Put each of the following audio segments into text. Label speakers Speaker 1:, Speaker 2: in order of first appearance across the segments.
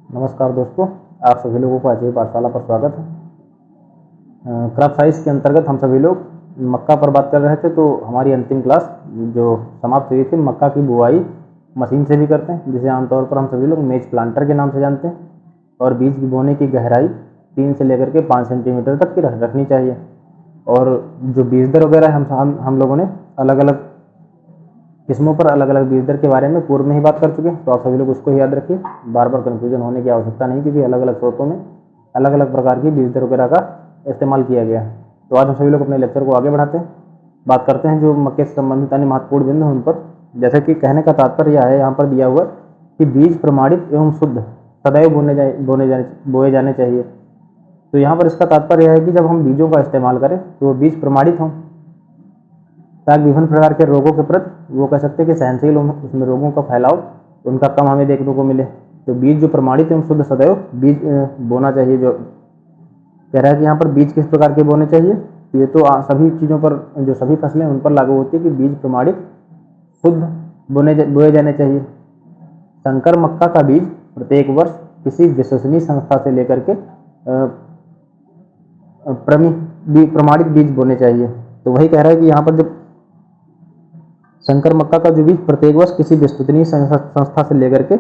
Speaker 1: नमस्कार दोस्तों, आप सभी लोगों को अजय पाठशाला पर स्वागत है। क्रॉप साइंस के अंतर्गत हम सभी लोग मक्का पर बात कर रहे थे। तो हमारी अंतिम क्लास जो समाप्त हुई थी, मक्का की बुआई मशीन से भी करते हैं, जिसे आमतौर पर हम सभी लोग मेज प्लांटर के नाम से जानते हैं। और बीज बोने की गहराई 3 से लेकर के 5 सेंटीमीटर तक की रखनी चाहिए। और जो बीज दर वगैरह हम लोगों ने अलग अलग किस्मों पर अलग अलग बीज दर के बारे में पूर्व में ही बात कर चुके हैं, तो आप सभी लोग उसको याद रखिए। बार बार कन्फ्यूजन होने की आवश्यकता नहीं, क्योंकि अलग अलग स्रोतों में अलग अलग प्रकार की बीज दर वगैरह का इस्तेमाल किया गया है। तो आज हम सभी लोग अपने लेक्चर को आगे बढ़ाते हैं, बात करते हैं जो मक्के से संबंधित अन्य महत्वपूर्ण बिंदु हैं उन पर। जैसे कि कहने का तात्पर्य यह है, यहाँ पर दिया हुआ कि बीज प्रमाणित एवं शुद्ध सदैव बोए जाने चाहिए। तो यहाँ पर इसका तात्पर्य यह है कि जब हम बीजों का इस्तेमाल करें तो वो बीज प्रमाणित हों, ताकि विभिन्न प्रकार के रोगों के प्रति वो कह सकते हैं कि सहनशील हों, उसमें रोगों का फैलाव उनका कम हमें देखने को मिले। तो बीज जो प्रमाणित एवं शुद्ध सदैव बीज बोना चाहिए। जो कह रहा है कि यहाँ पर बीज किस प्रकार के बोने चाहिए, ये तो सभी चीज़ों पर, जो सभी फसलें उन पर लागू होती है कि बीज प्रमाणित शुद्ध बोए जाने चाहिए। संकर मक्का का बीज प्रत्येक वर्ष किसी विश्वसनीय संस्था से लेकर के प्रमाणित बीज बोने चाहिए। तो वही कह रहा है कि यहाँ पर जब संकर मक्का का जो बीज प्रत्येक वर्ष किसी विश्वसनीय संस्था से लेकर के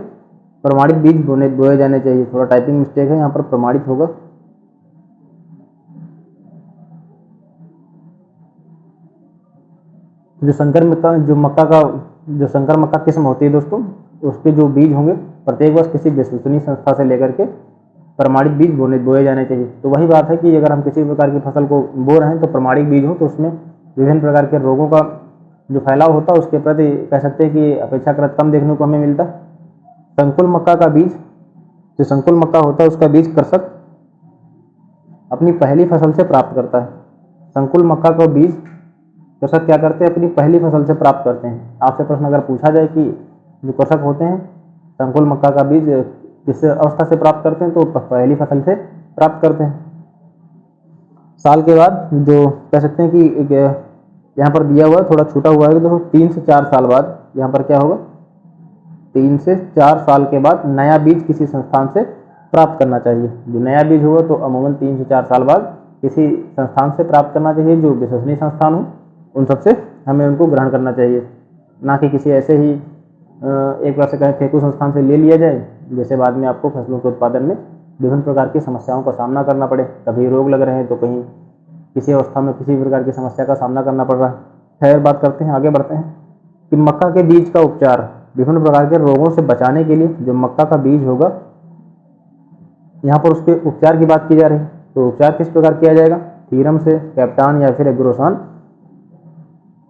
Speaker 1: प्रमाणित बीज बोए जाने चाहिए। थोड़ा टाइपिंग मिस्टेक है, यहाँ पर प्रमाणित होगा। जो संकर मक्का किस्म होती है दोस्तों, उसके जो बीज होंगे प्रत्येक वर्ष किसी विश्वसनीय संस्था से लेकर के प्रमाणित बीज बोए जाने चाहिए। तो वही बात है कि अगर हम किसी प्रकार की फसल को बो रहे हैं तो प्रमाणित बीज हो, तो उसमें विभिन्न प्रकार के रोगों का जो फैलाव होता है उसके प्रति कह सकते हैं कि अपेक्षाकृत कम देखने को हमें मिलता है। संकुल मक्का का बीज, जो संकुल मक्का होता है उसका बीज कृषक अपनी पहली फसल से प्राप्त करता है। संकुल मक्का का बीज कृषक क्या करते हैं, अपनी पहली फसल से प्राप्त करते हैं। आपसे प्रश्न अगर पूछा जाए कि जो कृषक होते हैं संकुल मक्का का बीज किस अवस्था से प्राप्त करते हैं, तो पहली फसल से प्राप्त करते हैं। साल के बाद जो कह सकते हैं कि यहाँ पर दिया हुआ है, थोड़ा छूटा हुआ है, देखो 3 से 4 साल बाद यहाँ पर क्या होगा, 3 से 4 साल के बाद नया बीज किसी संस्थान से प्राप्त करना चाहिए। जो नया बीज होगा तो अमूमन 3 से 4 साल बाद किसी संस्थान से प्राप्त करना चाहिए, जो विश्वसनीय संस्थान हो उन सबसे हमें उनको ग्रहण करना चाहिए, ना कि किसी ऐसे ही एक बार से कहीं फेंकू संस्थान से ले लिया जाए, जैसे बाद में आपको फसलों के उत्पादन में विभिन्न प्रकार की समस्याओं का सामना करना पड़े। कभी रोग लग रहे हैं तो कहीं किसी अवस्था में किसी प्रकार की समस्या का सामना करना पड़ रहा है। खैर, बात करते हैं, आगे बढ़ते हैं कि मक्का के बीज का उपचार। विभिन्न प्रकार के रोगों से बचाने के लिए जो मक्का का बीज होगा, यहाँ पर उसके उपचार की बात की जा रही है। तो उपचार किस प्रकार किया जाएगा, थीरम से, कैप्टान या फिर एग्रोसान,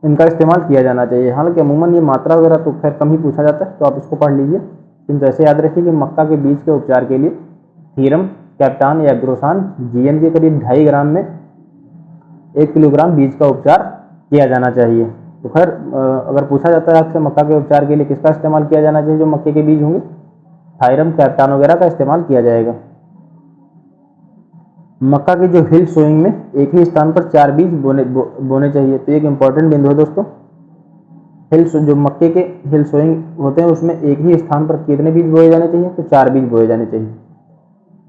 Speaker 1: इनका इस्तेमाल किया जाना चाहिए। हालांकि अमूमन ये मात्रा वगैरह तो खैर कम ही पूछा जाता है, तो आप इसको पढ़ लीजिए। किंतु ऐसे याद रखिए कि मक्का के बीज के उपचार के लिए थीरम, कैप्टान या एग्रोसान जीएन के करीब 2.5 ग्राम में 1 किलोग्राम बीज का उपचार किया जाना चाहिए। तो खैर अगर पूछा जाता है आपसे मक्का के उपचार के लिए किसका इस्तेमाल किया जाना चाहिए, जो मक्के के बीज होंगे थायरम, कैप्टान वगैरह का इस्तेमाल किया जाएगा। मक्का की जो हिल सोइंग में एक ही स्थान पर 4 बीज बोने चाहिए। तो एक इंपॉर्टेंट बिंदु है दोस्तों, जो मक्के के हिल सोइंग होते हैं उसमें एक ही स्थान पर कितने बीज बोए जाने चाहिए, तो 4 बीज बोए जाने चाहिए।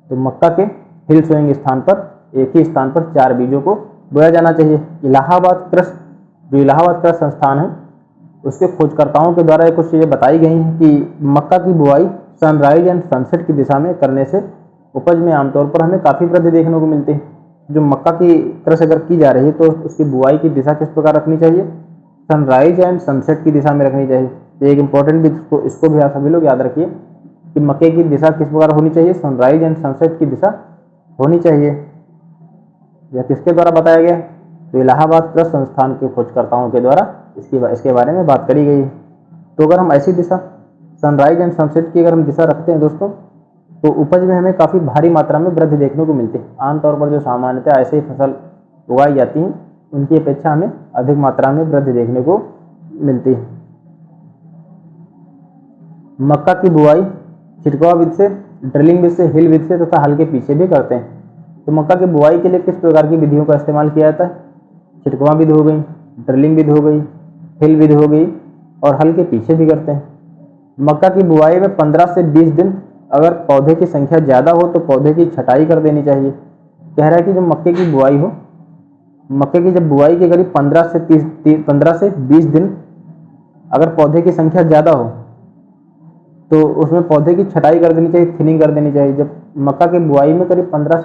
Speaker 1: तो मक्का के हिल सोइंग स्थान पर एक ही स्थान पर 4 बीजों को बोया जाना चाहिए। इलाहाबाद कृषि संस्थान है, उसके खोजकर्ताओं के द्वारा कुछ चीज़ें बताई गई हैं कि मक्का की बुआई सनराइज एंड सनसेट की दिशा में करने से उपज में आमतौर पर हमें काफ़ी वृद्धि देखने को मिलती है। जो मक्का की कृषि अगर की जा रही है तो उसकी बुआई की दिशा किस प्रकार रखनी चाहिए, सनराइज एंड सनसेट की दिशा में रखनी चाहिए। एक इंपॉर्टेंट भी इसको भी आप सभी लोग याद रखिए कि मक्के की दिशा किस प्रकार होनी चाहिए, सनराइज एंड सनसेट की दिशा होनी चाहिए। यह किसके द्वारा बताया गया, तो इलाहाबाद कृषि संस्थान के खोजकर्ताओं के द्वारा इसके बारे में बात करी गई। तो अगर हम ऐसी दिशा सनराइज एंड सनसेट की अगर हम दिशा रखते हैं दोस्तों, तो उपज में हमें काफ़ी भारी मात्रा में वृद्धि देखने को मिलती है। आमतौर पर जो सामान्यतः ऐसे ही फसल उगाई जाती हैं उनकी अपेक्षा हमें अधिक मात्रा में वृद्धि देखने को मिलती है। मक्का की बुआई छिड़काव विधि से, ड्रिलिंग विधि से, हिल विधि से तथा हल के पीछे भी करते हैं। तो मक्का की बुआई के लिए किस प्रकार की विधियों का इस्तेमाल किया जाता है, छिड़काव विधि हो गई, ड्रिलिंग विधि हो गई, हिल विधि हो गई और हल के पीछे भी करते हैं। मक्का की बुआई में 15 से 20 दिन अगर पौधे की संख्या ज़्यादा हो तो पौधे की छटाई कर देनी चाहिए। कह रहा है कि जब मक्के की बुआई हो, मक्के की जब बुआई के करीब 15 से 20 दिन अगर पौधे की संख्या ज़्यादा हो तो उसमें पौधे की छटाई कर देनी चाहिए, थिनिंग कर देनी चाहिए। जब मक्का की बुआई में करीब 15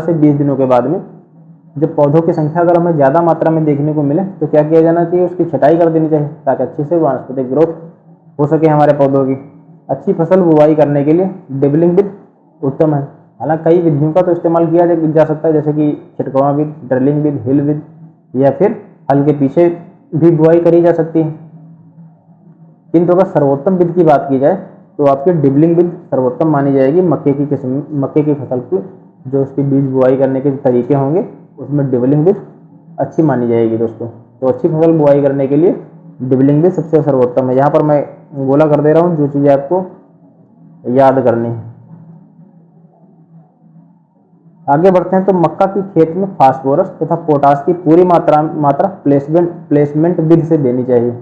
Speaker 1: से 20 दिनों के बाद में जब पौधों की संख्या अगर हमें ज़्यादा मात्रा में देखने को मिले तो क्या किया जाना चाहिए, उसकी छटाई कर देनी चाहिए ताकि अच्छे से वानस्पतिक ग्रोथ हो सके हमारे पौधों की। अच्छी फसल बुआई करने के लिए डिबलिंग विधि उत्तम है। हालांकि कई विधियों का तो इस्तेमाल किया जा सकता है, जैसे कि छिटकवा विधि, ड्रिलिंग विधि, हिल विधि, या फिर हल के पीछे भी बुआई करी जा सकती है। किंतु अगर सर्वोत्तम विधि की बात की जाए तो आपकी डिबलिंग विधि सर्वोत्तम मानी जाएगी। मक्के की फसल की जो उसकी बीज बुआई करने के तरीके होंगे उसमें डिबलिंग विधि अच्छी मानी जाएगी दोस्तों। तो अच्छी फसल बुआई करने के लिए डिबलिंग विधि सबसे सर्वोत्तम है। यहाँ पर मैं गोला कर दे रहा हूँ जो चीज़ें आपको याद करनी है। आगे बढ़ते हैं तो मक्का की खेत में फास्फोरस तथा पोटास की पूरी मात्रा प्लेसमेंट विधि से देनी चाहिए।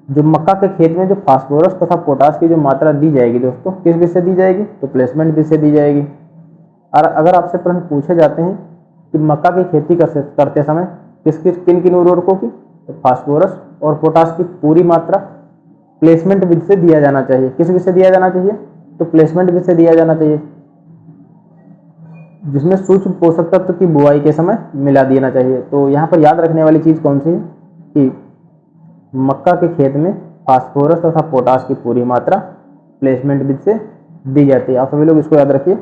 Speaker 1: जो मक्का के खेत में जो फास्फोरस तथा पोटास की जो मात्रा दी जाएगी दोस्तों, किस विधि से दी जाएगी, तो प्लेसमेंट विधि से दी जाएगी। और अगर आपसे प्रश्न पूछे जाते हैं कि मक्का की खेती करते समय किन किन उर्वरकों की, तो फास्फोरस और पोटास की पूरी मात्रा प्लेसमेंट विधि से दिया जाना चाहिए। किस विधि से दिया जाना चाहिए, तो प्लेसमेंट विधि से दिया जाना चाहिए, जिसमें सूक्ष्म पोषक तत्व की बुआई के समय मिला देना चाहिए। तो यहाँ पर याद रखने वाली चीज़ कौन सी है कि मक्का के खेत में फास्फोरस तथा पोटास की पूरी मात्रा प्लेसमेंट विधि से दी जाती है। आप सभी लोग इसको याद रखिए।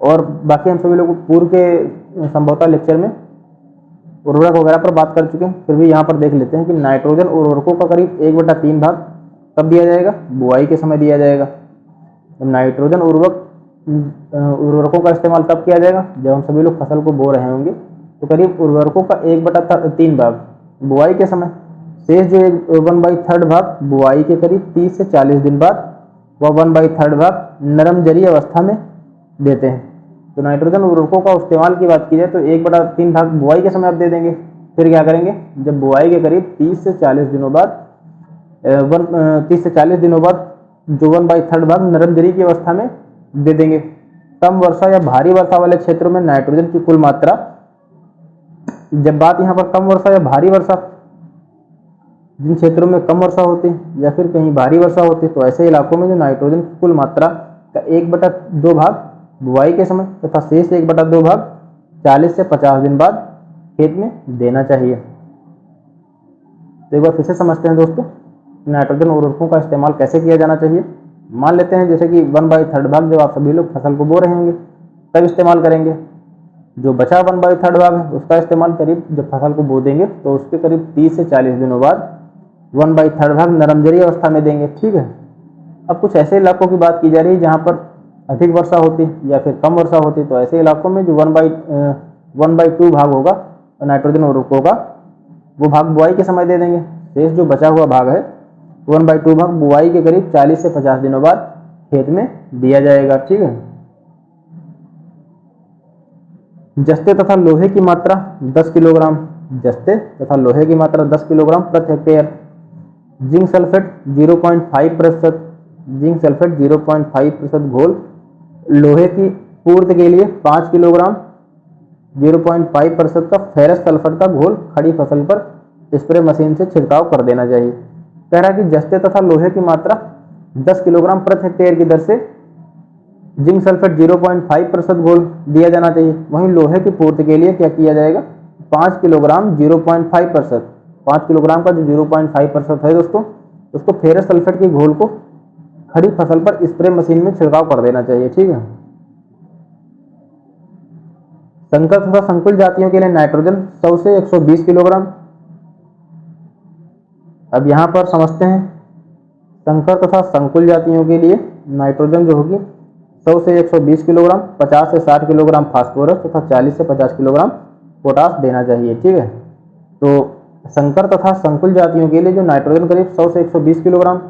Speaker 1: और बाकी हम सभी लोग पूर्व के संभवतः लेक्चर में उर्वरक वगैरह पर बात कर चुके हैं, फिर भी यहाँ पर देख लेते हैं कि नाइट्रोजन उर्वरकों का करीब 1/3 भाग कब दिया जाएगा, बुआई के समय दिया जाएगा। नाइट्रोजन उर्वरकों का इस्तेमाल कब किया जाएगा, जब हम सभी लोग फसल को बो रहे होंगे तो करीब उर्वरकों का 1/3 भाग बुआई के समय, शेष जो 1/3 भाग बुआई के करीब 30 से 40 दिन बाद व 1/3 भाग नरम जरी अवस्था में देते हैं। तो नाइट्रोजन उर्वरकों का इस्तेमाल की बात की जाए तो 1/3 भाग बुआई के समय आप दे देंगे। फिर क्या करेंगे, जब बुआई के करीब 30 से 40 दिनों बाद जो 1/3 भाग नरम जरी की अवस्था में दे देंगे। कम वर्षा या भारी वर्षा वाले क्षेत्रों में नाइट्रोजन की कुल मात्रा, जब बात यहाँ पर कम वर्षा या भारी वर्षा, जिन क्षेत्रों में कम वर्षा होती या फिर कहीं भारी वर्षा होती, तो ऐसे इलाकों में जो नाइट्रोजन की कुल मात्रा का 1/2 भाग बुआई के समय तथा शेष 1/2 भाग 40 से 50 दिन बाद खेत में देना चाहिए। तो एक बार फिर से समझते हैं दोस्तों, नाइट्रोजन उर्वरकों का इस्तेमाल कैसे किया जाना चाहिए। मान लेते हैं जैसे कि 1/3 भाग जब आप सभी लोग फसल को बो रहे होंगे तब इस्तेमाल करेंगे। जो बचा 1/3 भाग है उसका इस्तेमाल करीब जब फसल को बो देंगे तो उसके करीब 30 से 40 दिनों बाद 1/3 भाग नरम जरी अवस्था में देंगे। ठीक है। अब कुछ ऐसे इलाकों की बात की जा रही है जहाँ पर अधिक वर्षा होती या फिर कम वर्षा होती, तो ऐसे इलाकों में जो 1/2 भाग होगा नाइट्रोजन उर्वरकों का, वो भाग बुआई के समय दे देंगे। शेष जो बचा हुआ भाग है 1/2 भाग बुआई के करीब 40 से 50 दिनों बाद खेत में दिया जाएगा। ठीक है। जस्ते तथा लोहे की मात्रा 10 किलोग्राम, जस्ते तथा लोहे की मात्रा 10 किलोग्राम प्रति hectare. Zinc sulphate 0.5%, zinc sulphate 0.5% घोल लोहे की पूर्ति के लिए 5 किलोग्राम 0.5% का फेरस सल्फेट का घोल खड़ी फसल पर स्प्रे मशीन से छिड़काव कर देना चाहिए। कह रहा है कि जस्ते तथा लोहे की मात्रा 10 किलोग्राम प्रति हेक्टेयर की दर से जिंक सल्फेट 0.5% घोल दिया जाना चाहिए। वहीं लोहे की पूर्ति के लिए क्या किया जाएगा, 5 किलोग्राम 0.5%, 5 किलोग्राम का जो 0.5% है दोस्तों, उसको फेरस सल्फेट के घोल को खड़ी फसल पर स्प्रे मशीन में छिड़काव कर देना चाहिए। ठीक है। संकर तथा संकुल जातियों के लिए नाइट्रोजन 100 से 120 किलोग्राम। अब यहाँ पर समझते हैं संकर तथा संकुल जातियों के लिए नाइट्रोजन जो होगी 100 से 120 किलोग्राम, 50 से 60 किलोग्राम फास्फोरस तथा 40 से 50 किलोग्राम पोटास देना चाहिए। ठीक है। तो संकर तथा संकुल जातियों के लिए जो नाइट्रोजन करीब 100 से 120 किलोग्राम,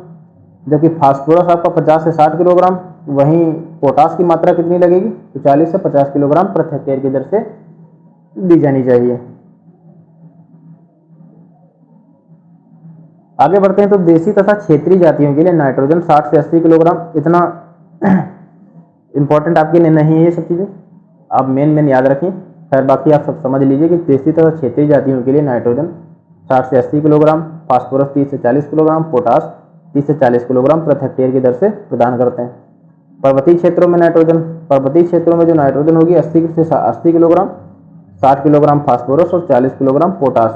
Speaker 1: जबकि फास्फोरस आपका 50 से 60 किलोग्राम, वहीं पोटास की मात्रा कितनी लगेगी, तो 40 से 50 किलोग्राम प्रति हेक्टेयर की दर से दी जानी चाहिए। आगे बढ़ते हैं तो देसी तथा क्षेत्रीय जातियों के लिए नाइट्रोजन 60 से 80 किलोग्राम, इतना इंपॉर्टेंट आपके लिए नहीं है ये सब चीज़ें, आप मेन याद रखें। खैर बाकी आप सब समझ लीजिए कि देशी तथा क्षेत्रीय जातियों के लिए नाइट्रोजन 60 से 80 किलोग्राम, फास्फोरस 30 से 40 किलोग्राम, पोटास 30 से 40 किलोग्राम प्रति हेक्टेयर की दर से प्रदान करते हैं। पर्वतीय क्षेत्रों में जो नाइट्रोजन होगी 80 से 80 किलोग्राम, 60 किलोग्राम फास्फोरस और 40 किलोग्राम पोटास।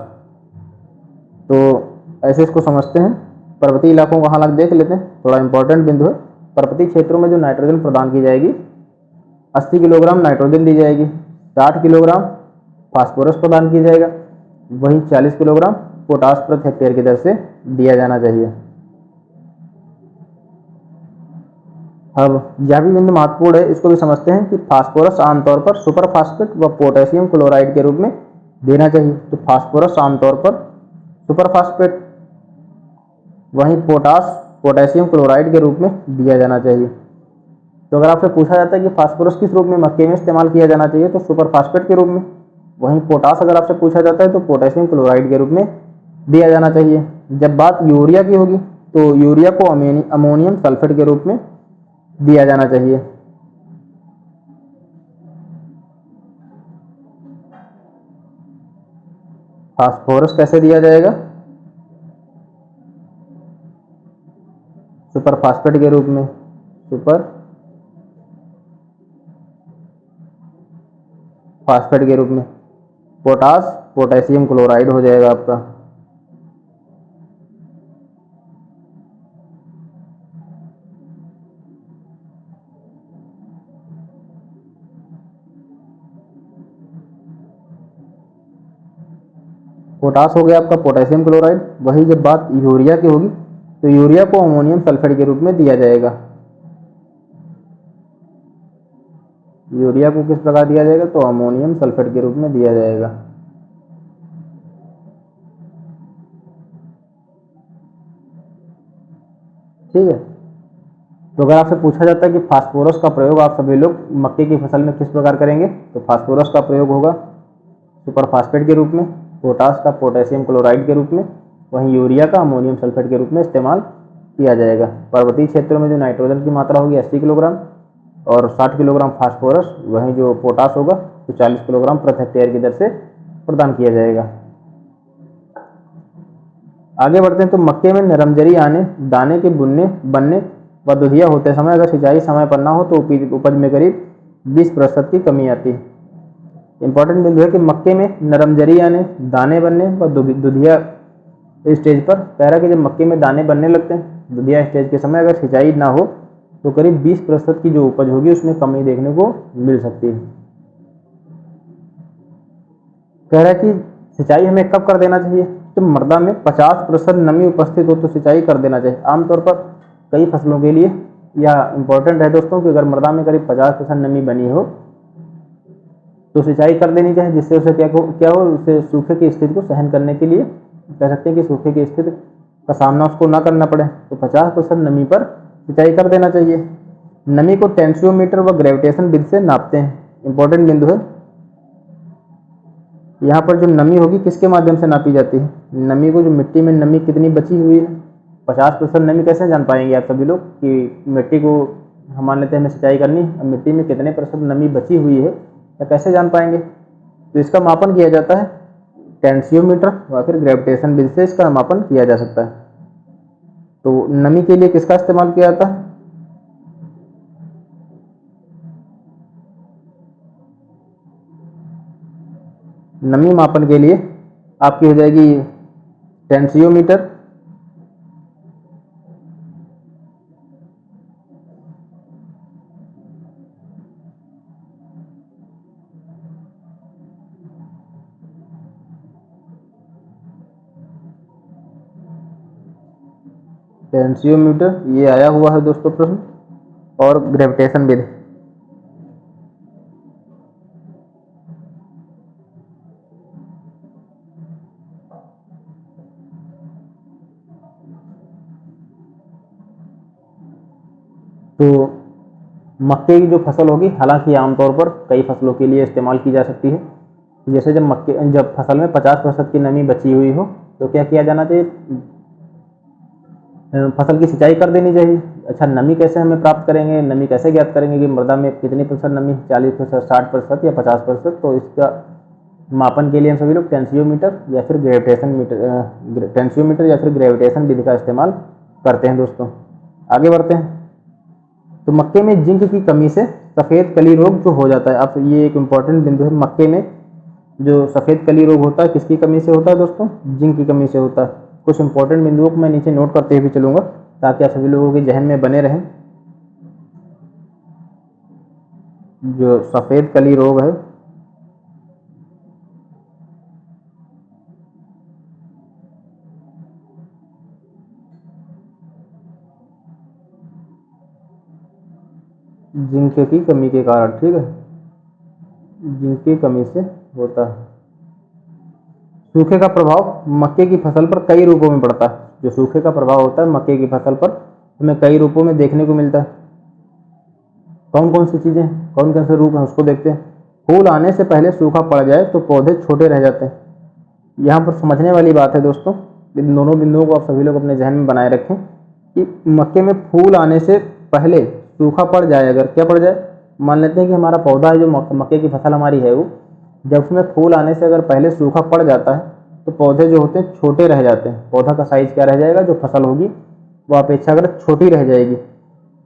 Speaker 1: तो ऐसे इसको समझते हैं। पर्वतीय इलाकों का हालात देख लेते हैं, थोड़ा इंपॉर्टेंट बिंदु है। पर्वतीय क्षेत्रों में जो नाइट्रोजन प्रदान की जाएगी 80 किलोग्राम नाइट्रोजन दी जाएगी, 60 किलोग्राम फास्फोरस प्रदान किया जाएगा, वहीं 40 किलोग्राम पोटास प्रति हेक्टेयर की दर से दिया जाना चाहिए। अब यह भी बिंदु महत्वपूर्ण है, इसको भी समझते हैं कि फास्फोरस आमतौर पर सुपर फास्फेट व पोटेशियम क्लोराइड के रूप में देना चाहिए। तो फास्फोरस आमतौर पर सुपर फास्फेट, वहीं पोटास पोटेशियम क्लोराइड के रूप में दिया जाना चाहिए। तो अगर आपसे पूछा जाता है कि फास्फोरस किस रूप में मक्के में इस्तेमाल किया जाना चाहिए, तो सुपर फास्फेट के रूप में। वहीं पोटास अगर आपसे पूछा जाता है तो पोटेशियम क्लोराइड के रूप में दिया जाना चाहिए। जब बात यूरिया की होगी तो यूरिया को अमोनियम सल्फेट के रूप में दिया जाना चाहिए। फास्फोरस कैसे दिया जाएगा? सुपर फास्फेट के रूप में, सुपर फास्फेट के रूप में। पोटास पोटेशियम क्लोराइड हो जाएगा आपका। पोटास हो गया आपका पोटेशियम क्लोराइड। वही जब बात यूरिया की होगी तो यूरिया को अमोनियम सल्फेट के रूप में दिया जाएगा। यूरिया को किस प्रकार दिया जाएगा? तो अमोनियम सल्फेट के रूप में दिया जाएगा। ठीक है। तो अगर आपसे पूछा जाता है कि फास्फोरस का प्रयोग आप सभी लोग मक्के की फसल में किस प्रकार करेंगे, तो फास्फोरस का प्रयोग होगा सुपर फास्फेट के रूप में, पोटास का पोटेशियम क्लोराइड के रूप में, वहीं यूरिया का अमोनियम सल्फेट के रूप में इस्तेमाल किया जाएगा। पर्वतीय क्षेत्रों में जो नाइट्रोजन की मात्रा होगी 80 किलोग्राम और 60 किलोग्राम फास्फोरस, वहीं जो पोटास होगा तो 40 किलोग्राम प्रति हेक्टेयर की दर से प्रदान किया जाएगा। आगे बढ़ते हैं। तो मक्के में नरमजरी आने, दाने के बनने व दुधिया होते समय अगर सिंचाई समय पर ना हो तो उपज में करीब 20% की कमी आती है। इंपॉर्टेंट बिंदु है कि मक्के में नरमजरी आने, दाने बनने व दुधिया स्टेज पर कह रहा है कि जब मक्के में दाने बनने लगते हैं, दुधिया स्टेज के समय अगर सिंचाई ना हो तो करीब 20% की जो उपज होगी उसमें कमी देखने को मिल सकती है। कह रहा है कि सिंचाई हमें कब कर देना चाहिए? जब मृदा में 50% नमी उपस्थित हो तो सिंचाई कर देना चाहिए। आमतौर पर कई फसलों के लिए यह इंपॉर्टेंट है दोस्तों कि अगर मृदा में करीब 50% नमी बनी हो तो सिंचाई कर देनी चाहिए, जिससे उसे क्या हो उसे सूखे की स्थिति को सहन करने के लिए कह सकते हैं कि सूखे की स्थिति का सामना उसको ना करना पड़े। तो 50% नमी पर सिंचाई कर देना चाहिए। नमी को टेंसियोमीटर व ग्रेविटेशन विधि से नापते हैं। इंपॉर्टेंट बिंदु है, यहाँ पर जो नमी होगी किसके माध्यम से नापी जाती है? नमी को, जो मिट्टी में नमी कितनी बची हुई है, 50% नमी कैसे जान पाएंगे आप सभी लोग कि मिट्टी को हम मान लेते हैं हमें सिंचाई करनी, अब मिट्टी में कितने % नमी बची हुई है या कैसे जान पाएंगे? तो इसका मापन किया जाता है टेंसियोमीटर या फिर ग्रेविटेशन विधि से इसका मापन किया जा सकता है। तो नमी के लिए किसका इस्तेमाल किया जाता है? नमी मापन के लिए आपकी हो जाएगी टेंसियोमीटर, ये आया हुआ है दोस्तों प्रश्न, और ग्रेविटेशन विधि। तो मक्के की जो फसल होगी, हालांकि आमतौर पर कई फसलों के लिए इस्तेमाल की जा सकती है। जैसे जब फसल में 50% की नमी बची हुई हो तो क्या किया जाना चाहिए? फसल की सिंचाई कर देनी चाहिए। अच्छा, नमी कैसे हमें प्राप्त करेंगे, नमी कैसे ज्ञात करेंगे कि मृदा में कितनी प्रतिशत नमी, 40%, 60% या 50%। तो इसका मापन के लिए हम सभी लोग टेंसियोमीटर या फिर ग्रेविटेशन विधि का इस्तेमाल करते हैं दोस्तों। आगे बढ़ते हैं। तो मक्के में जिंक की कमी से सफ़ेद कली रोग जो हो जाता है, अब ये एक इम्पॉर्टेंट बिंदु है। मक्के में जो सफ़ेद कली रोग होता है किसकी कमी से होता है दोस्तों? जिंक की कमी से होता है। कुछ इंपॉर्टेंट बिंदुओं को मैं नीचे नोट करते हुए चलूँगा ताकि आप सभी लोगों के जहन में बने रहें। जो सफ़ेद कली रोग है, जिंक की कमी के कारण, ठीक है, जिंक की कमी से होता है। सूखे का प्रभाव मक्के की फसल पर कई रूपों में पड़ता है। जो सूखे का प्रभाव होता है मक्के की फसल पर हमें कई रूपों में देखने को मिलता है। कौन कौन सी चीज़ें, कौन कौन से रूप हैं उसको देखते हैं। फूल आने से पहले सूखा पड़ जाए तो पौधे छोटे रह जाते हैं। यहाँ पर समझने वाली बात है दोस्तों, इन दोनों बिंदुओं को आप सभी लोग अपने जहन में बनाए रखें कि मक्के में फूल आने से पहले सूखा पड़ जाए, अगर क्या पड़ जाए, मान लेते हैं कि हमारा पौधा है, जो मक्के की फसल हमारी है, वो जब उसमें फूल आने से अगर पहले सूखा पड़ जाता है तो पौधे जो होते हैं छोटे रह जाते हैं। पौधा का साइज क्या रह जाएगा, जो फसल होगी वो अपेक्षाकृत छोटी रह जाएगी।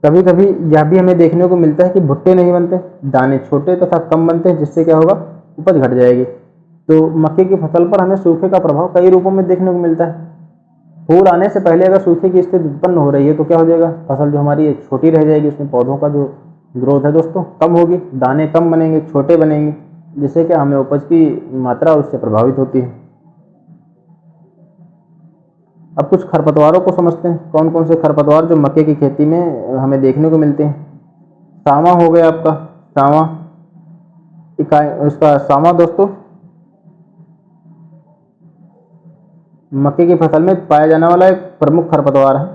Speaker 1: कभी कभी यह भी हमें देखने को मिलता है कि भुट्टे नहीं बनते, दाने छोटे तथा कम बनते हैं, जिससे क्या होगा, उपज घट जाएगी। तो मक्के की फसल पर हमें सूखे का प्रभाव कई रूपों में देखने को मिलता है। फूल आने से पहले अगर सूखे की स्थिति उत्पन्न हो रही है तो क्या हो जाएगा, फसल जो हमारी छोटी रह जाएगी, उसमें पौधों का जो ग्रोथ है दोस्तों कम होगी, दाने कम बनेंगे, छोटे बनेंगे, जिससे कि हमें उपज की मात्रा उससे प्रभावित होती है। अब कुछ खरपतवारों को समझते हैं। कौन कौन से खरपतवार जो मक्के की खेती में हमें देखने को मिलते हैं। सावा हो गया आपका, सावा इकाई, उसका सावा दोस्तों मक्के की फसल में पाया जाने वाला एक प्रमुख खरपतवार है।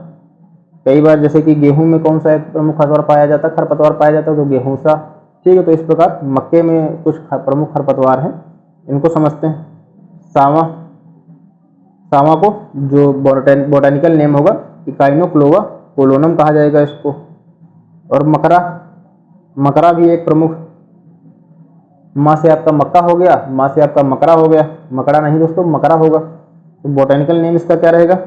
Speaker 1: कई बार जैसे कि गेहूं में कौन सा एक प्रमुख खरपतवार पाया जाता है, तो गेहूं सा, ठीक है। तो इस प्रकार मक्के में कुछ प्रमुख खरपतवार हैं, इनको समझते हैं। सावा, सावा को जो बोटानिकल नेम होगा इकाइनोक्लोवा कोलोनम कहा जाएगा इसको। और मकरा, मकरा भी एक प्रमुख, माँ से आपका मक्का हो गया, माँ से आपका मकरा हो गया, मकड़ा नहीं दोस्तों, मकरा होगा। तो बोटानिकल नेम इसका क्या रहेगा,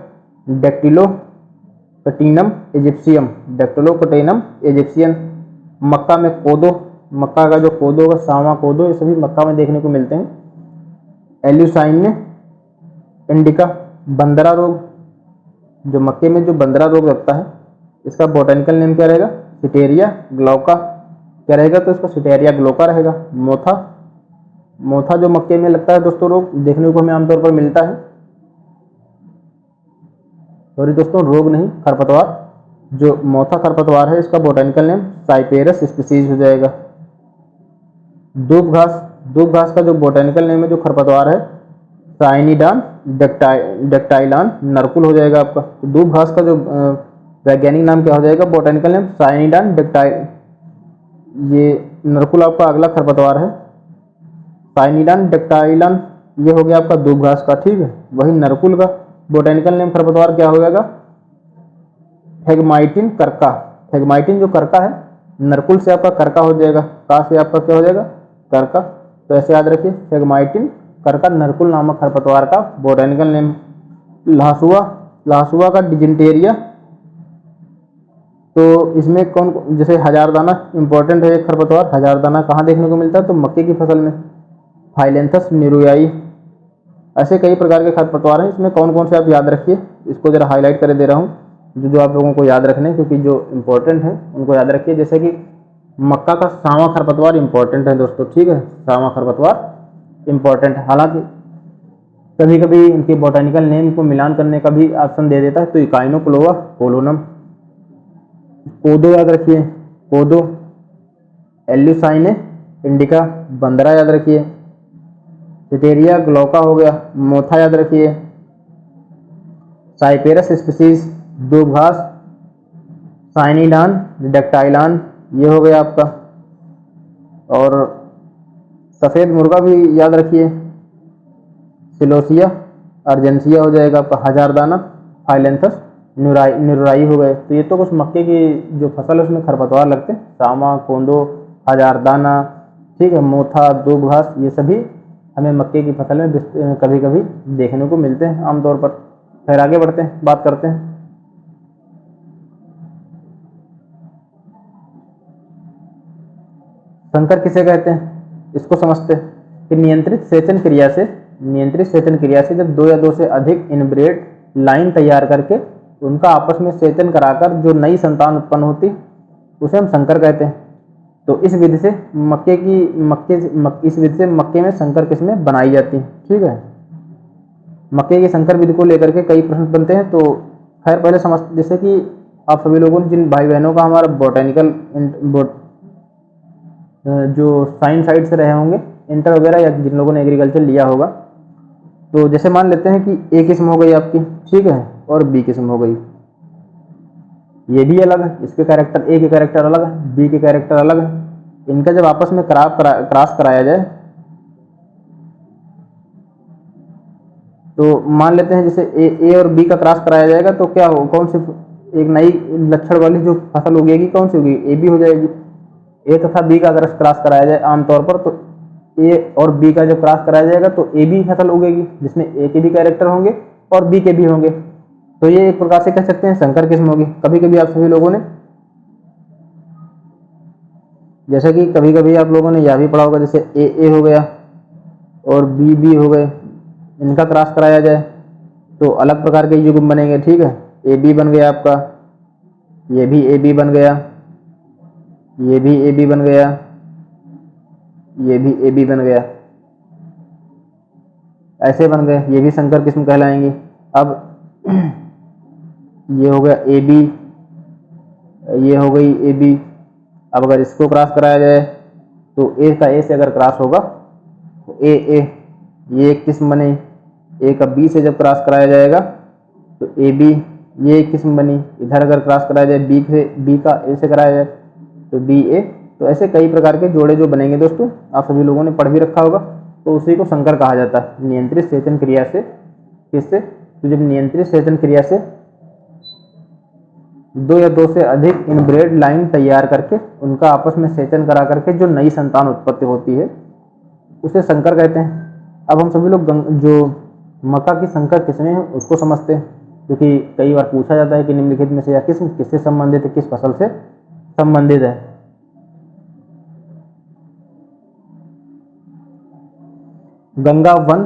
Speaker 1: डेक्टिलोकटिनम इजिप्शियम, डेक्टिलोकटिनम इजिप्शियन। मक्का में कोदो, मक्का का जो कोदो होगा, सावा कोदो, ये सभी मक्का में देखने को मिलते हैं। एल्यूसाइन इंडिका, बंदरा रोग, जो मक्के में जो बंदरा रोग लगता है, इसका बोटानिकल नेम क्या रहेगा, सिटेरिया ग्लौका, क्या रहेगा, तो इसका सिटेरिया ग्लौका रहेगा। मोथा, मोथा जो मक्के में लगता है दोस्तों रोग, देखने को हमें आमतौर पर मिलता है, सॉरी दोस्तों, रोग नहीं, खरपतवार, जो मोथा खरपतवार है इसका बोटानिकल नेम साइपेरस स्पीसीज हो जाएगा। दूब घास, दूब घास का जो बोटानिकल नेम है जो खरपतवार है, साइनिडान डेक्टाइलान नरकुल हो जाएगा आपका। तो दूब घास का जो वैज्ञानिक नाम क्या हो जाएगा, बोटानिकल नेम साइनिडान डेक्टाइल, ये नरकुल आपका अगला खरपतवार है। साइनिडान डेक्टाइलान ये हो गया आपका दूब घास का, ठीक है। वही नरकुल का बोटानिकल नेम खरपतवार क्या हो जाएगा, हेगमाइटिन करका। हेगमाइटिन जो करका है, नरकुल से आपका करका हो जाएगा, का से आपका क्या हो जाएगा, करका। तो ऐसे याद रखिए, हेगमाइटिन करका नरकुल नामक खरपतवार का बोटानिकल नेम। लहसुआ, लहसुआ का डिजेंटेरिया, तो इसमें कौन, जैसे हजारदाना इंपॉर्टेंट है एक खरपतवार। हजारदाना कहाँ देखने को मिलता है, तो मक्के की फसल में। फाइलेंथस निरुयाई, ऐसे कई प्रकार के खरपतवार हैं। इसमें कौन कौन से आप याद रखिए, इसको जरा हाईलाइट कर दे रहा हूँ, जो आप लोगों को याद रखने, क्योंकि जो इंपॉर्टेंट है उनको याद रखिए। जैसे कि मक्का का सावा खरपतवार इंपॉर्टेंट है दोस्तों, ठीक है, सावा खरपतवार इंपॉर्टेंट है। हालांकि कभी कभी इनके बोटानिकल नेम को मिलान करने का भी ऑप्शन दे देता है, तो इकाइनोक्लोवा कोलोनम। कोदो याद रखिए, कोदो। एल्यूसाइन इंडिका, बंदरा याद रखिए। सिटेरिया ग्लौका हो गया, मोथा याद रखिए। साइपेरस स्पीसीज दूब घास, साइनिडान डेक्टाइलान ये हो गया आपका। और सफ़ेद मुर्गा भी याद रखिए, सिलोसिया अर्जेंसिया हो जाएगा आपका। हजारदाना फाइलेंथस निरुराई हो गए। तो ये तो कुछ मक्के की जो फसल है उसमें खरपतवार लगते हैं, सामा, कोंदो, हजारदाना, ठीक है, मोथा, दूब घास, ये सभी हमें मक्के की फसल में कभी कभी देखने को मिलते हैं आमतौर पर। फिर आगे बढ़ते हैं, बात करते हैं। संकर किसे कहते हैं, इसको समझते हैं कि नियंत्रित सेचन क्रिया से जब दो या दो से अधिक इनब्रेड लाइन तैयार करके उनका आपस में सेचन कराकर जो नई संतान उत्पन्न होती उसे हम संकर कहते हैं। तो इस विधि से मक्के में संकर किस्में बनाई जाती हैं। ठीक है, मक्के की संकर विधि को लेकर के कई प्रश्न बनते हैं। तो खैर पहले समझ, जैसे कि आप सभी लोगों ने, जिन भाई बहनों का हमारा बोटेनिकल जो साइंस साइड से रहे होंगे, इंटर वगैरह, या जिन लोगों ने एग्रीकल्चर लिया होगा, तो जैसे मान लेते हैं कि ए किस्म हो गई आपकी, ठीक है, और बी किस्म हो गई। ये भी अलग है, इसके कैरेक्टर, ए के कैरेक्टर अलग है, बी के कैरेक्टर अलग है। इनका जब आपस में क्रॉस कराया जाए, तो मान लेते हैं जैसे ए और बी का क्रॉस कराया जाएगा, तो क्या हो, कौन सी एक नई लक्षण वाली जो फसल उगेगी, कौन सी होगी, ए बी हो जाएगी। ए तथा बी का अगर क्रॉस कराया जाए आमतौर पर, तो ए और बी का जब क्रॉस कराया जाएगा तो ए बी फसल उगेगी, जिसमें ए के भी कैरेक्टर होंगे और बी के भी होंगे। तो ये एक प्रकार से कह सकते हैं संकर किस्म होगी। कभी कभी आप सभी लोगों ने, जैसा कि कभी कभी आप लोगों ने यह भी पढ़ा होगा, जैसे ए हो गया और बी हो गए, इनका क्रॉस कराया जाए तो अलग प्रकार के युग्म बनेंगे। ठीक है, ए बी बन गया आपका, ये भी ए बी बन गया, ये भी ए बी बन गया, ये भी ए बी बन गया, ऐसे बन गए, ये भी संकर किस्म कहलाएंगी। अब ये हो गया ए बी, ये हो गई ए बी। अब अगर इसको क्रॉस कराया जाए तो ए का ए से अगर क्रॉस होगा तो ए, ये एक किस्म बनी। ए का बी से जब क्रॉस कराया जाएगा तो ए बी, ये एक किस्म बनी। इधर अगर क्रॉस कराया जाए बी का ए से कराया जाए तो बी ए। तो ऐसे कई प्रकार के जोड़े जो बनेंगे दोस्तों, आप सभी लोगों ने पढ़ भी रखा होगा। तो उसी को संकर कहा जाता है, नियंत्रित सेचन क्रिया से। किससे, तो जब नियंत्रित सेचन क्रिया से दो या दो से अधिक इनब्रेड लाइन तैयार करके उनका आपस में सेचन करा करके जो नई संतान उत्पत्ति होती है उसे संकर कहते हैं। अब हम सभी लोग जो मक्का की संकर किस्में हैं उसको समझते हैं, क्योंकि कई बार पूछा जाता है कि निम्नलिखित में से यह किस्म किससे संबंधित है, किस फसल से संबंधित है। गंगा वन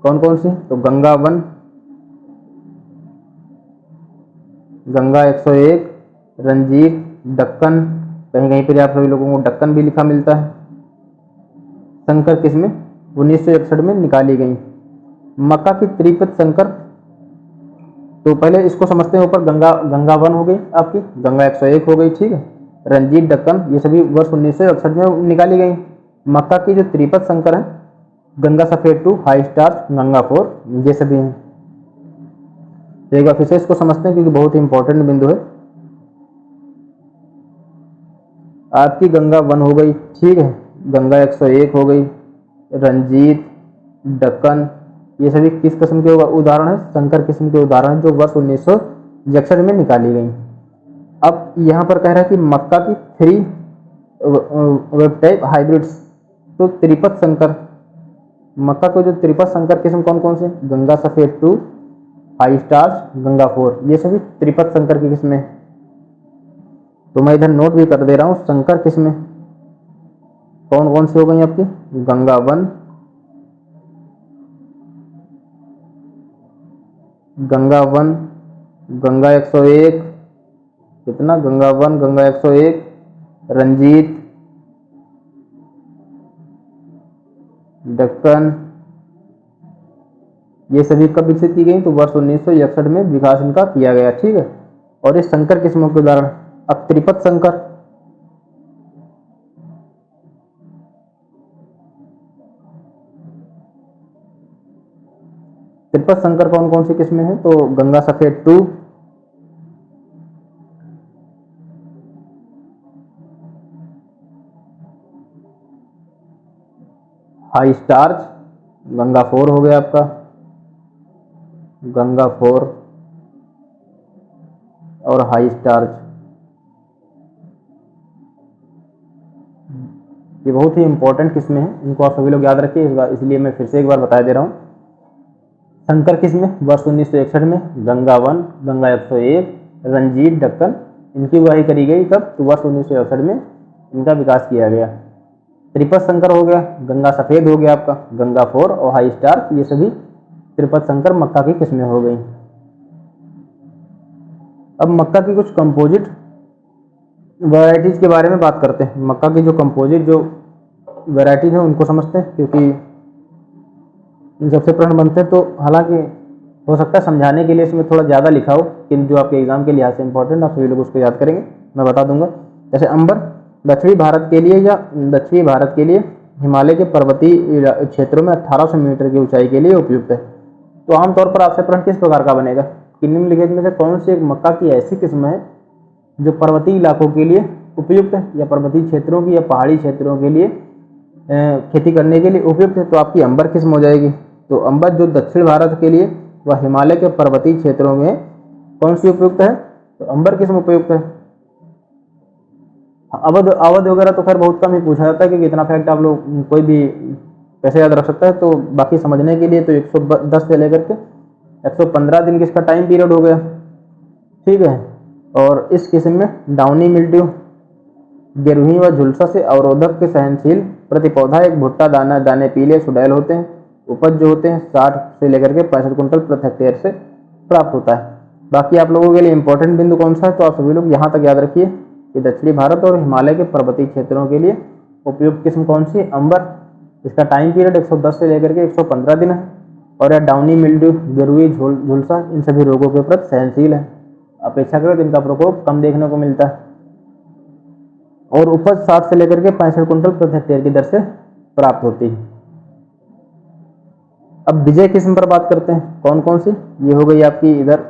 Speaker 1: कौन कौन सी, तो गंगा वन, गंगा 101, रंजीत, दक्कन, कहीं कहीं पर आप सभी लोगों को दक्कन भी लिखा मिलता है। संकर किस्में 1961 में निकाली गई। मक्का की त्रिपद संकर, तो पहले इसको समझते हैं। ऊपर गंगा वन हो गई आपकी, गंगा 101 हो गई, ठीक है, रंजीत, दक्कन, ये सभी वर्ष 1961 में निकाली गई। मक्का की जो त्रिपद संकर है, गंगा सफेद 2, हाई स्टार्च, गंगा 4, ये सभी हैं। तो एक बार फिर से इसको समझते हैं क्योंकि बहुत ही इंपॉर्टेंट बिंदु है। आपकी गंगा वन हो गई, ठीक है, गंगा 101 हो गई, रंजीत, दक्कन, ये सभी किस किस्म के उदाहरण है, संकर किस्म के उदाहरण जो वर्ष 1961 में निकाली गई। अब यहाँ पर कह रहा है कि मक्का की 3 वेब टाइप हाइब्रिड्स, तो त्रिपद संकर, मक्का को जो त्रिपद संकर किस्म कौन कौन से, गंगा सफेद 2, हाई स्टार्च, गंगा 4, ये सभी त्रिपद संकर की किस्में। तो मैं इधर नोट भी कर दे रहा हूँ, संकर किस्में कौन कौन सी हो गई आपकी, गंगा वन, गंगा 101, कितना, गंगा 1, गंगा 101, रंजीत, दक्कन, ये सभी कब विकसित की गई, तो वर्ष 1961 में विकास इनका किया गया। ठीक है, और इस संकर किस्मों के उदाहरण, अब त्रिपद संकर, त्रिपद संकर कौन कौन सी किस्में हैं, तो गंगा सफेद 2, हाई स्टार्च, गंगा 4 हो गया आपका, गंगा 4, और हाई स्टार्च। ये बहुत ही इंपॉर्टेंट किस्में हैं, इनको आप सभी लोग याद रखिए इस बार, इसलिए मैं फिर से एक बार बता दे रहा हूँ। शंकर किस्में वर्ष 1961 में, गंगा 1, गंगा 101, रंजीत, दक्कन, इनकी उगाही करी गई कब, तो वर्ष 1961 में इनका विकास किया गया। त्रिपद शंकर हो गया, गंगा सफेद हो गया आपका, गंगा 4 और हाई स्टार, ये सभी त्रिपद शंकर मक्का की किस्में हो गई। अब मक्का की कुछ कंपोजिट वैरायटीज के बारे में बात करते हैं। मक्का की जो कंपोजिट जो वैरायटीज हैं उनको समझते हैं, क्योंकि इन सबसे प्रश्न बनते हैं। तो हालांकि हो सकता है समझाने के लिए इसमें थोड़ा ज़्यादा लिखा हो, लेकिन जो आपके एग्जाम के लिहाज से इंपॉर्टेंट, आप सभी लोग उसको याद करेंगे, मैं बता दूंगा। जैसे अंबर दक्षिणी भारत के लिए या दक्षिणी भारत के लिए हिमालय के पर्वतीय क्षेत्रों में 1800 मीटर की ऊंचाई के लिए उपयुक्त है। तो आमतौर पर आपसे प्रश्न किस प्रकार का बनेगा कि निम्नलिखित में से कौन सी एक मक्का की ऐसी किस्म है जो पर्वतीय इलाकों के लिए उपयुक्त है, या पर्वतीय क्षेत्रों की या पहाड़ी क्षेत्रों के लिए खेती करने के लिए उपयुक्त है। तो आपकी अंबर किस्म हो जाएगी। तो अंबर जो दक्षिण भारत के लिए व हिमालय के पर्वतीय क्षेत्रों में कौन सी उपयुक्त है, तो अंबर किस्म उपयुक्त है। अवध अवध वगैरह तो खैर बहुत कम ही पूछा जाता है, क्योंकि इतना फैक्ट आप लोग कोई भी कैसे याद रख सकता है। तो बाकी समझने के लिए तो 110 से लेकर के 115 दिन की इसका टाइम पीरियड हो गया, ठीक है। और इस किस्म में डाउनी मिल्ड्यू, गिरहुई व झुलसा से अवरोधक के सहनशील प्रतिपौधा एक भुट्टा दाना दाने पीले सुडैल होते हैं। उपज जो होते हैं 60 से लेकर के 65 कुंटल प्रति हेक्टेयर से प्राप्त होता है। बाकी आप लोगों के लिए इंपॉर्टेंट बिंदु कौन सा है, तो आप सभी लोग यहाँ तक याद रखिए कि दक्षिणी भारत और हिमालय के पर्वतीय क्षेत्रों के लिए उपयुक्त किस्म कौन सी, अंबर। इसका टाइम पीरियड 110 से लेकर के 115 दिन है। और यह डाउनी मिल्ड्यू, गिरहुई, झुलसा इन सभी रोगों के प्रति सहनशील है। अपेक्षाकृत इनका प्रकोप कम देखने को मिलता है। और उपज 60 से लेकर के 65 कुंटल प्रति हेक्टेयर की दर से प्राप्त होती है। अब विजय किस्म पर बात करते हैं, कौन कौन सी। ये हो गई आपकी इधर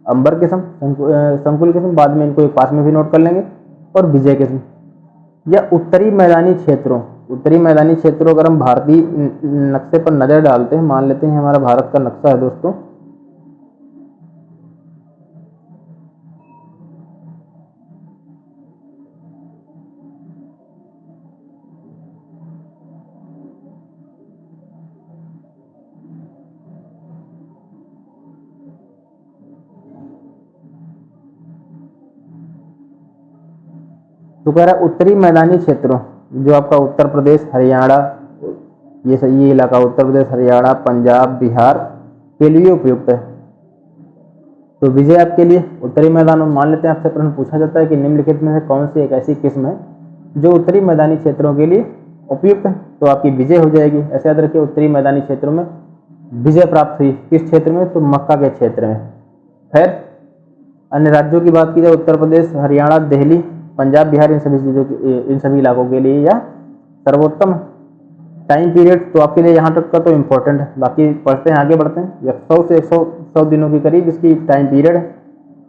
Speaker 1: अंबर किस्म, संकुल किस्म, बाद में इनको एक पास में भी नोट कर लेंगे। और विजय किस्म या उत्तरी मैदानी क्षेत्रों, उत्तरी मैदानी क्षेत्रों अगर हम भारतीय नक्शे पर नजर डालते हैं, मान लेते हैं हमारा भारत का नक्शा है दोस्तों, तो कह रहा है उत्तरी मैदानी क्षेत्रों, जो आपका उत्तर प्रदेश, हरियाणा, ये इलाका उत्तर प्रदेश, हरियाणा, पंजाब, बिहार के लिए उपयुक्त है। तो विजय आपके लिए उत्तरी मैदान में, मान लेते हैं आपसे प्रश्न पूछा जाता है कि निम्नलिखित में से कौन सी एक ऐसी किस्म है जो उत्तरी मैदानी क्षेत्रों के लिए उपयुक्त है, तो आपकी विजय हो जाएगी। ऐसे याद रखिए उत्तरी मैदानी क्षेत्रों में विजय प्राप्त हुई, किस क्षेत्र में, तो मक्का के क्षेत्र में। खैर अन्य राज्यों की बात की जाए, उत्तर प्रदेश, हरियाणा, दिल्ली, पंजाब, बिहार, इन सभी चीज़ों की, इन सभी इलाकों के लिए यह सर्वोत्तम टाइम पीरियड तो आपके लिए यहाँ तक का तो इम्पोर्टेंट है। बाकी पढ़ते हैं, आगे बढ़ते हैं। 100 से 100 दिनों के करीब इसकी टाइम पीरियड है।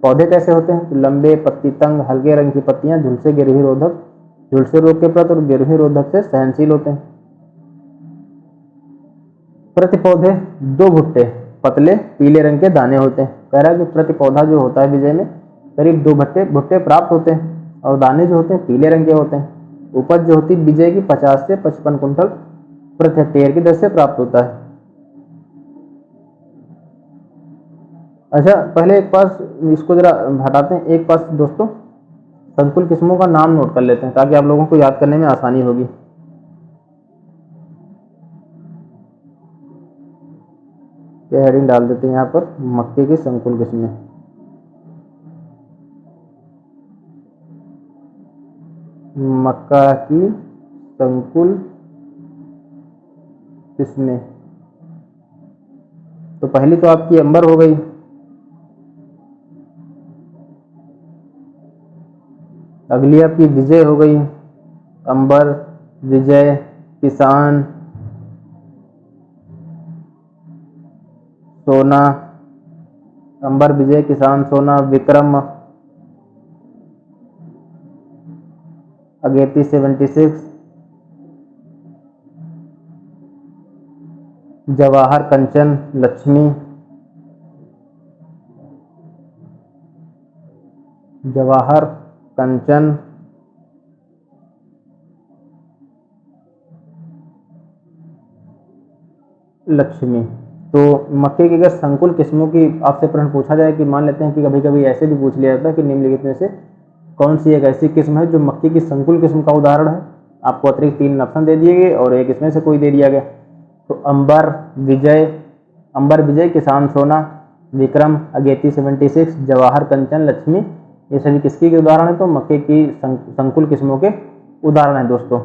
Speaker 1: पौधे कैसे होते हैं, तो लंबे, पत्ती तंग, हल्के रंग की पत्तियां, झुलसे, गिरहुई रोधक, झुलसे रोग के प्रति और गिरहुई रोधक से सहनशील होते हैं। प्रति पौधे 2 भुट्टे पतले पीले रंग के दाने होते हैं। कह रहा है कि प्रति पौधा जो होता है विजय में करीब 2 भुट्टे प्राप्त होते हैं, और दाने जो होते हैं पीले रंग के होते हैं। उपज जो होती है विजय की 50 से 55 कुंटल प्रति हेक्टेयर की दर से प्राप्त होता है। अच्छा पहले एक पास इसको जरा हटाते हैं, एक पास दोस्तों संकुल किस्मों का नाम नोट कर लेते हैं, ताकि आप लोगों को याद करने में आसानी होगी। हेडिंग डाल देते हैं यहाँ पर, मक्के की संकुल किस्में। मक्का की संकुल किस्में, तो पहली तो आपकी अंबर हो गई। अगली आपकी विजय हो गई, अंबर, विजय, किसान, सोना, अंबर, विजय, किसान, सोना, विक्रम, अगेती 76, जवाहर, कंचन, लक्ष्मी, जवाहर, कंचन, लक्ष्मी। तो मक्के की अगर संकुल किस्मों की आपसे प्रश्न पूछा जाए कि मान लेते हैं कि कभी कभी ऐसे भी पूछ लिया जाता है कि निम्नलिखित में से कौन सी एक ऐसी किस्म है जो मक्के की संकुल किस्म का उदाहरण है। आपको अतिरिक्त 3 ऑप्शन दे दिए गए और एक इसमें से कोई दे दिया गया। तो अंबर विजय, किसान सोना, विक्रम, अगेती 76, जवाहर, कंचन, लक्ष्मी, ये सभी किसकी के उदाहरण है? तो मक्के की संकुल किस्मों के उदाहरण हैं दोस्तों।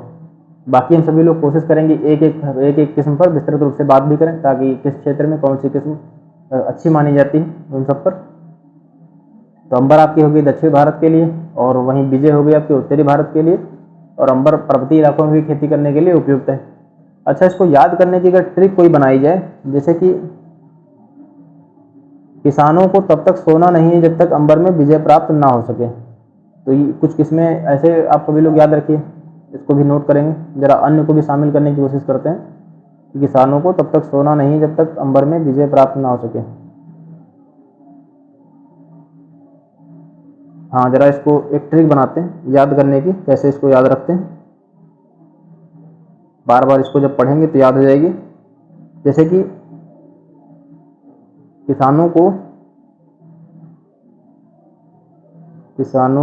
Speaker 1: बाकी हम सभी लोग कोशिश करेंगे एक एक किस्म पर विस्तृत रूप से बात भी करें, ताकि किस क्षेत्र में कौन सी किस्म अच्छी मानी जाती है उन सब पर। तो अंबर आपकी होगी दक्षिण भारत के लिए, और वहीं विजय होगी आपके उत्तरी भारत के लिए, और अंबर पर्वतीय इलाकों में भी खेती करने के लिए उपयुक्त है। अच्छा, इसको याद करने की अगर ट्रिक कोई बनाई जाए, जैसे कि किसानों को तब तक सोना नहीं है जब तक अंबर में विजय प्राप्त ना हो सके। तो ये कुछ किस्में ऐसे आप सभी लोग याद रखिए, इसको भी नोट करेंगे। जरा अन्य को भी शामिल करने की कोशिश करते हैं कि किसानों को तब तक सोना नहीं है जब तक अंबर में विजय प्राप्त ना हो सके। हाँ, जरा इसको एक ट्रिक बनाते हैं याद करने की, कैसे इसको याद रखते हैं। बार बार इसको जब पढ़ेंगे तो याद हो जाएगी। जैसे कि किसानों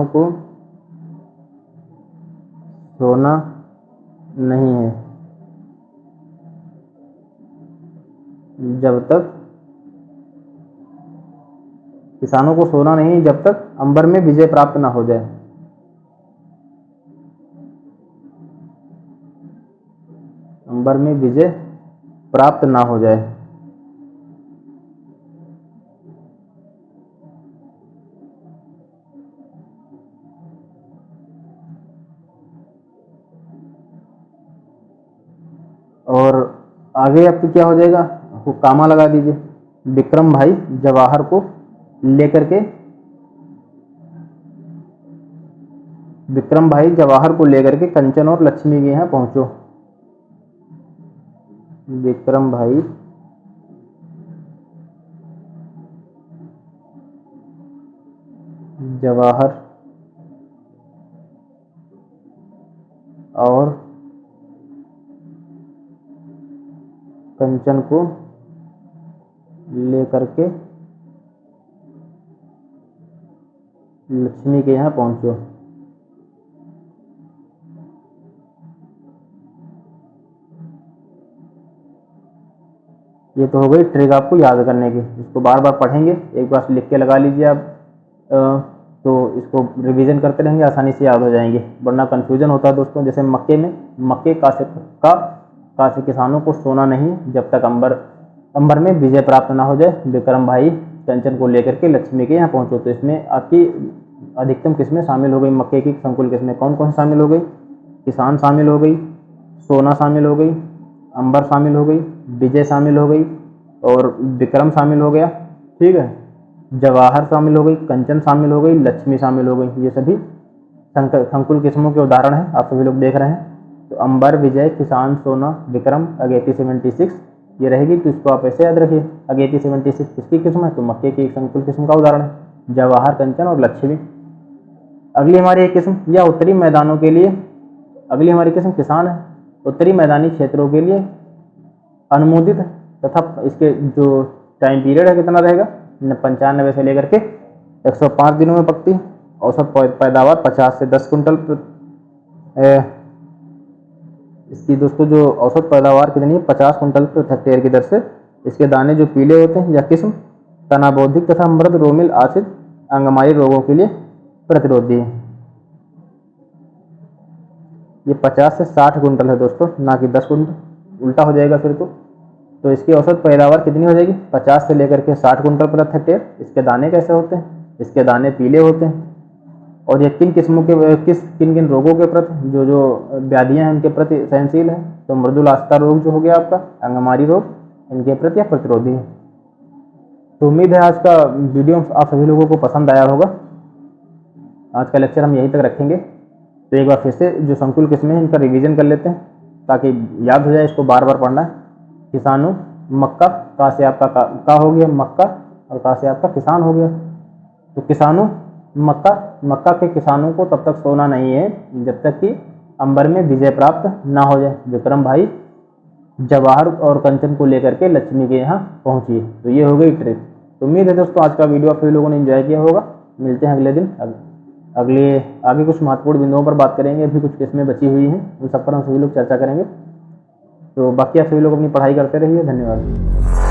Speaker 1: को सोना नहीं है जब तक किसानों को सोना नहीं जब तक अंबर में विजय प्राप्त ना हो जाए। अंबर में विजय प्राप्त ना हो जाए। और आगे आपकी क्या हो जाएगा, आपको कामा लगा दीजिए। विक्रम भाई जवाहर को लेकर के कंचन और लक्ष्मी के यहाँ पहुंचो। विक्रम भाई जवाहर और कंचन को लेकर के लक्ष्मी के यहाँ पहुंचो। ये तो हो गई ट्रिक आपको याद करने की। इसको बार बार पढ़ेंगे, एक बार लिख के लगा लीजिए आप, तो इसको रिवीजन करते रहेंगे, आसानी से याद हो जाएंगे, वरना कंफ्यूजन होता है दोस्तों। जैसे मक्के का से किसानों को सोना नहीं जब तक अंबर में विजय प्राप्त ना हो जाए। विक्रम भाई कंचन को लेकर के लक्ष्मी के यहाँ पहुंचो। तो इसमें आपकी अधिकतम किस्में शामिल हो गई, मक्के की संकुल किस्में कौन कौन शामिल हो गई? किसान शामिल हो गई, सोना शामिल हो गई, अंबर शामिल हो गई, विजय शामिल हो गई, और विक्रम शामिल हो गया, ठीक है, जवाहर शामिल हो गई, कंचन शामिल हो गई, लक्ष्मी शामिल हो गई। ये सभी संकुल किस्मों के उदाहरण हैं, आप सभी लोग देख रहे हैं। तो अंबर, विजय, किसान, सोना, विक्रम, अगेती 76 ये रहेगी। तो इसको आप ऐसे याद रखिए, अगेती 76 किसकी किस्म है? तो मक्के की एक संकुल किस्म का उदाहरण है, जवाहर, कंचन और लक्ष्मी। अगली हमारी एक किस्म या उत्तरी मैदानों के लिए, अगली हमारी किस्म किसान है, उत्तरी मैदानी क्षेत्रों के लिए अनुमोदित है, तथा इसके जो टाइम पीरियड है कितना रहेगा? 95 से लेकर के 105 दिनों में पकती है। औसत पैदावार 50 से 10 कुंटल। इसकी दोस्तों जो औसत पैदावार कितनी है? 50 कुंटल प्रति हेक्टेयर की दर से। इसके दाने जो पीले होते हैं, यह किस्म तनाबौद्धिक तथा मृद रोमिल आश्रित अंगमारी रोगों के लिए प्रतिरोधी है। ये 50 से 60 कुंटल है दोस्तों, ना कि 10 कुंटल, उल्टा हो जाएगा फिर तो इसकी औसत पैदावार कितनी हो जाएगी? 50 से लेकर के 60 कुंटल प्रति हेक्टेयर। इसके दाने कैसे होते हैं? इसके दाने पीले होते हैं। और ये किन किस्मों के किन किन रोगों के प्रति, जो व्याधियां हैं उनके प्रति सहनशील है? तो मृदुलास्था रोग जो हो गया आपका, अंगमारी रोग, इनके प्रति प्रतिरोधी है। तो उम्मीद है आज का वीडियो आप सभी लोगों को पसंद आया होगा। आज का लेक्चर हम यहीं तक रखेंगे। तो एक बार फिर से जो संकुल किस्में हैं इनका रिवीजन कर लेते हैं, ताकि याद हो जाए, इसको बार बार पढ़ना है। किसानों, मक्का, का से आपका का हो गया मक्का, और का से आपका किसान हो गया। तो किसानों मक्का के किसानों को तब तक सोना नहीं है जब तक कि अंबर में विजय प्राप्त ना हो जाए। विक्रम भाई जवाहर और कंचन को लेकर के लक्ष्मी के यहाँ पहुंची। तो ये हो गई ट्रिक। तो उम्मीद है दोस्तों आज का वीडियो आप सभी लोगों ने एंजॉय किया होगा। मिलते हैं अगले दिन आगे कुछ महत्वपूर्ण बिंदुओं पर बात करेंगे। अभी कुछ किस्में बची हुई हैं, उन सब पर हम सभी लोग चर्चा करेंगे। तो बाकी आप सभी लोग अपनी पढ़ाई करते रहिए। धन्यवाद।